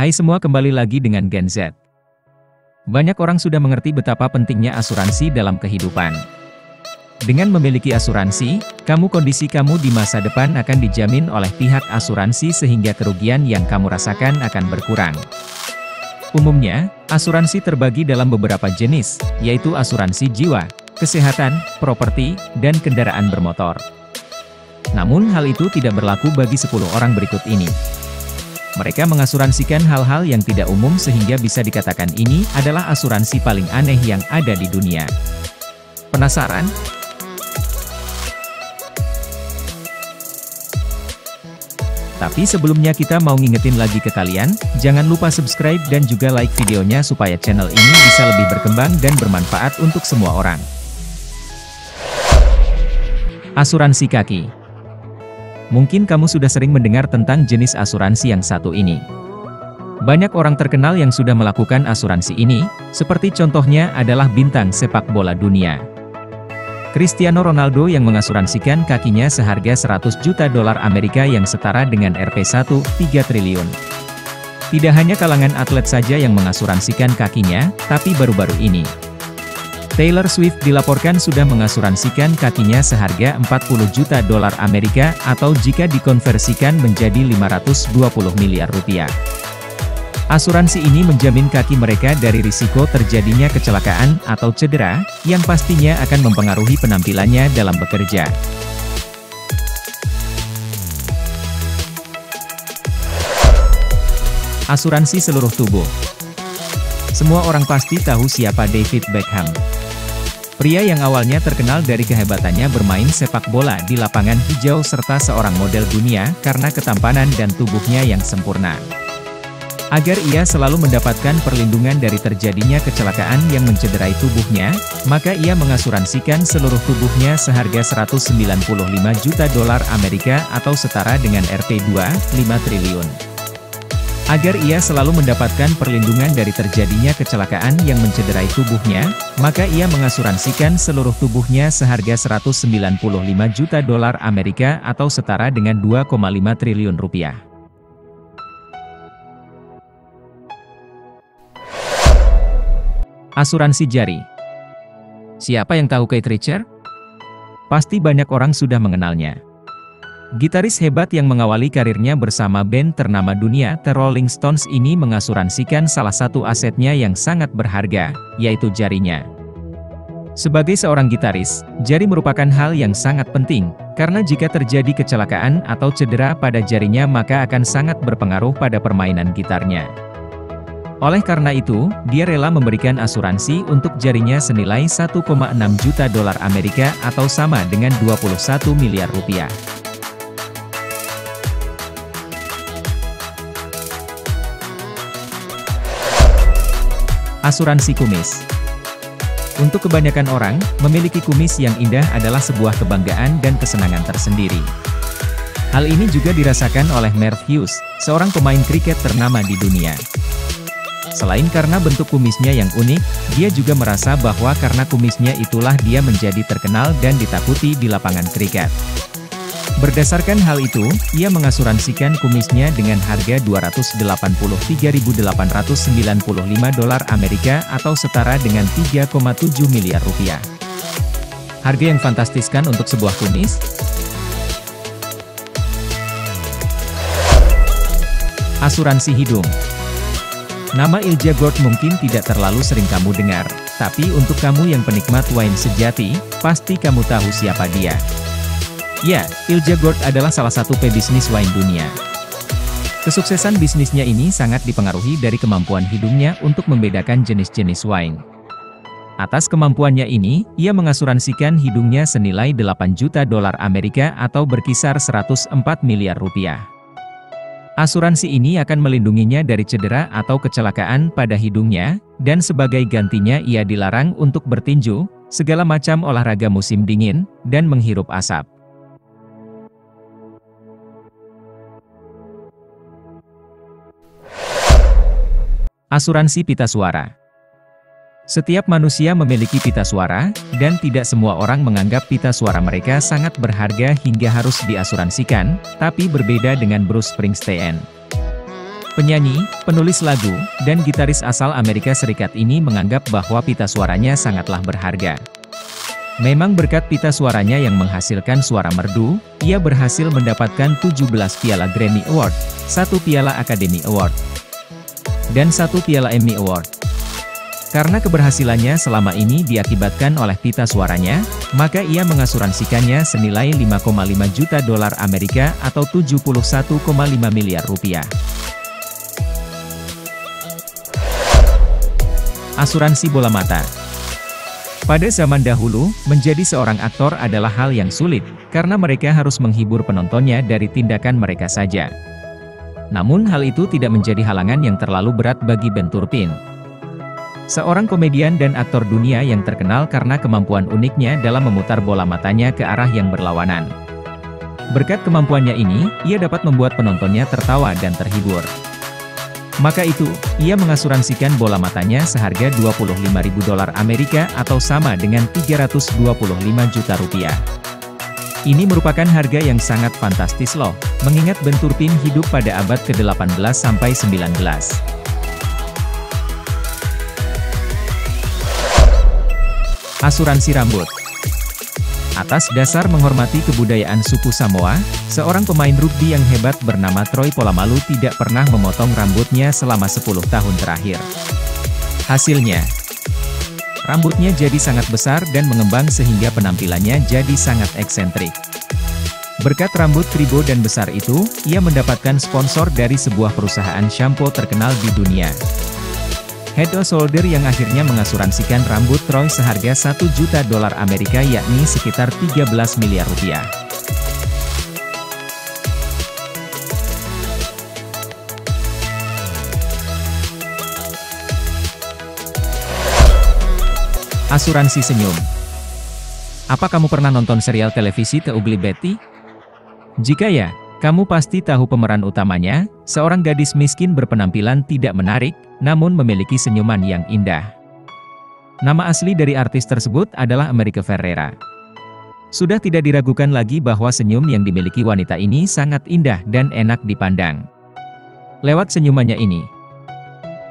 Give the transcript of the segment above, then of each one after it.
Hai semua, kembali lagi dengan Gen Z. Banyak orang sudah mengerti betapa pentingnya asuransi dalam kehidupan. Dengan memiliki asuransi, kondisi kamu di masa depan akan dijamin oleh pihak asuransi sehingga kerugian yang kamu rasakan akan berkurang. Umumnya, asuransi terbagi dalam beberapa jenis, yaitu asuransi jiwa, kesehatan, properti, dan kendaraan bermotor. Namun hal itu tidak berlaku bagi 10 orang berikut ini. Mereka mengasuransikan hal-hal yang tidak umum sehingga bisa dikatakan ini adalah asuransi paling aneh yang ada di dunia. Penasaran? Tapi sebelumnya kita mau ngingetin lagi ke kalian, jangan lupa subscribe dan juga like videonya supaya channel ini bisa lebih berkembang dan bermanfaat untuk semua orang. Asuransi kaki. Mungkin kamu sudah sering mendengar tentang jenis asuransi yang satu ini. Banyak orang terkenal yang sudah melakukan asuransi ini, seperti contohnya adalah bintang sepak bola dunia Cristiano Ronaldo yang mengasuransikan kakinya seharga 100 juta dolar Amerika yang setara dengan Rp1, 3 triliun. Tidak hanya kalangan atlet saja yang mengasuransikan kakinya, tapi baru-baru ini Taylor Swift dilaporkan sudah mengasuransikan kakinya seharga 40 juta dolar Amerika atau jika dikonversikan menjadi 520 miliar rupiah. Asuransi ini menjamin kaki mereka dari risiko terjadinya kecelakaan atau cedera, yang pastinya akan mempengaruhi penampilannya dalam bekerja. Asuransi seluruh tubuh. Semua orang pasti tahu siapa David Beckham. Pria yang awalnya terkenal dari kehebatannya bermain sepak bola di lapangan hijau serta seorang model dunia karena ketampanan dan tubuhnya yang sempurna. Agar ia selalu mendapatkan perlindungan dari terjadinya kecelakaan yang mencederai tubuhnya, maka ia mengasuransikan seluruh tubuhnya seharga 195 juta dolar Amerika atau setara dengan Rp2, 5 triliun. Agar ia selalu mendapatkan perlindungan dari terjadinya kecelakaan yang mencederai tubuhnya, maka ia mengasuransikan seluruh tubuhnya seharga 195 juta dolar Amerika atau setara dengan 2,5 triliun rupiah. Asuransi jari. Siapa yang tahu Keith Richards? Pasti banyak orang sudah mengenalnya. Gitaris hebat yang mengawali karirnya bersama band ternama dunia The Rolling Stones ini mengasuransikan salah satu asetnya yang sangat berharga, yaitu jarinya. Sebagai seorang gitaris, jari merupakan hal yang sangat penting, karena jika terjadi kecelakaan atau cedera pada jarinya maka akan sangat berpengaruh pada permainan gitarnya. Oleh karena itu, dia rela memberikan asuransi untuk jarinya senilai 1,6 juta dolar Amerika atau sama dengan 21 miliar rupiah. Asuransi kumis. Untuk kebanyakan orang, memiliki kumis yang indah adalah sebuah kebanggaan dan kesenangan tersendiri. Hal ini juga dirasakan oleh Mark Hughes, seorang pemain kriket ternama di dunia. Selain karena bentuk kumisnya yang unik, dia juga merasa bahwa karena kumisnya itulah dia menjadi terkenal dan ditakuti di lapangan kriket. Berdasarkan hal itu, ia mengasuransikan kumisnya dengan harga 283.895 dolar Amerika atau setara dengan 3,7 miliar rupiah. Harga yang fantastis kan untuk sebuah kumis? Asuransi hidung. Nama Ilja Gord mungkin tidak terlalu sering kamu dengar, tapi untuk kamu yang penikmat wine sejati, pasti kamu tahu siapa dia. Ya, Ilja Gord adalah salah satu pebisnis wine dunia. Kesuksesan bisnisnya ini sangat dipengaruhi dari kemampuan hidungnya untuk membedakan jenis-jenis wine. Atas kemampuannya ini, ia mengasuransikan hidungnya senilai 8 juta dolar Amerika atau berkisar 104 miliar rupiah. Asuransi ini akan melindunginya dari cedera atau kecelakaan pada hidungnya, dan sebagai gantinya ia dilarang untuk bertinju, segala macam olahraga musim dingin, dan menghirup asap. Asuransi pita suara. Setiap manusia memiliki pita suara, dan tidak semua orang menganggap pita suara mereka sangat berharga hingga harus diasuransikan, tapi berbeda dengan Bruce Springsteen. Penyanyi, penulis lagu, dan gitaris asal Amerika Serikat ini menganggap bahwa pita suaranya sangatlah berharga. Memang berkat pita suaranya yang menghasilkan suara merdu, ia berhasil mendapatkan 17 piala Grammy Award, 1 piala Academy Award, dan 1 piala Emmy Award. Karena keberhasilannya selama ini diakibatkan oleh pita suaranya, maka ia mengasuransikannya senilai 5,5 juta dolar Amerika atau 71,5 miliar rupiah. Asuransi bola mata. Pada zaman dahulu, menjadi seorang aktor adalah hal yang sulit, karena mereka harus menghibur penontonnya dari tindakan mereka saja. Namun hal itu tidak menjadi halangan yang terlalu berat bagi Ben Turpin. Seorang komedian dan aktor dunia yang terkenal karena kemampuan uniknya dalam memutar bola matanya ke arah yang berlawanan. Berkat kemampuannya ini, ia dapat membuat penontonnya tertawa dan terhibur. Maka itu, ia mengasuransikan bola matanya seharga 25.000 dolar Amerika atau sama dengan 325 juta rupiah. Ini merupakan harga yang sangat fantastis loh, mengingat Ben Turpin hidup pada abad ke-18 sampai 19. Asuransi rambut. Atas dasar menghormati kebudayaan suku Samoa, seorang pemain rugbi yang hebat bernama Troy Polamalu tidak pernah memotong rambutnya selama 10 tahun terakhir. Hasilnya, rambutnya jadi sangat besar dan mengembang sehingga penampilannya jadi sangat eksentrik. Berkat rambut kribo dan besar itu, ia mendapatkan sponsor dari sebuah perusahaan shampoo terkenal di dunia, Head & Shoulder, yang akhirnya mengasuransikan rambut Troy seharga 1 juta dolar Amerika, yakni sekitar 13 miliar rupiah. Asuransi senyum. Apa kamu pernah nonton serial televisi The Ugly Betty? Jika ya, kamu pasti tahu pemeran utamanya, seorang gadis miskin berpenampilan tidak menarik, namun memiliki senyuman yang indah. Nama asli dari artis tersebut adalah America Ferrera. Sudah tidak diragukan lagi bahwa senyum yang dimiliki wanita ini sangat indah dan enak dipandang. Lewat senyumannya ini,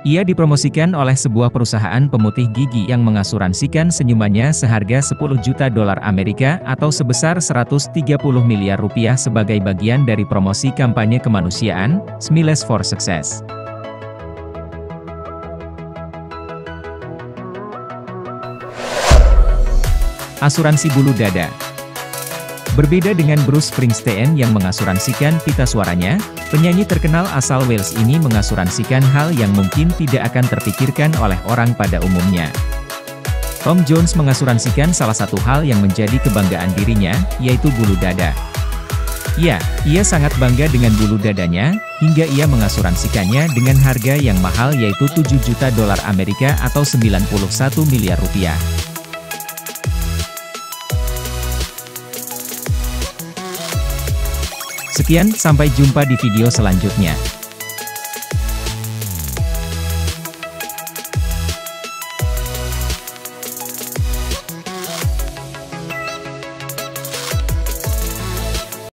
ia dipromosikan oleh sebuah perusahaan pemutih gigi yang mengasuransikan senyumannya seharga 10 juta dolar Amerika atau sebesar 130 miliar rupiah sebagai bagian dari promosi kampanye kemanusiaan, Smiles for Success. Asuransi bulu dada. Berbeda dengan Bruce Springsteen yang mengasuransikan pita suaranya, penyanyi terkenal asal Wales ini mengasuransikan hal yang mungkin tidak akan terpikirkan oleh orang pada umumnya. Tom Jones mengasuransikan salah satu hal yang menjadi kebanggaan dirinya, yaitu bulu dada. Ya, ia sangat bangga dengan bulu dadanya, hingga ia mengasuransikannya dengan harga yang mahal, yaitu 7 juta dolar Amerika atau 91 miliar rupiah. Sekian, sampai jumpa di video selanjutnya.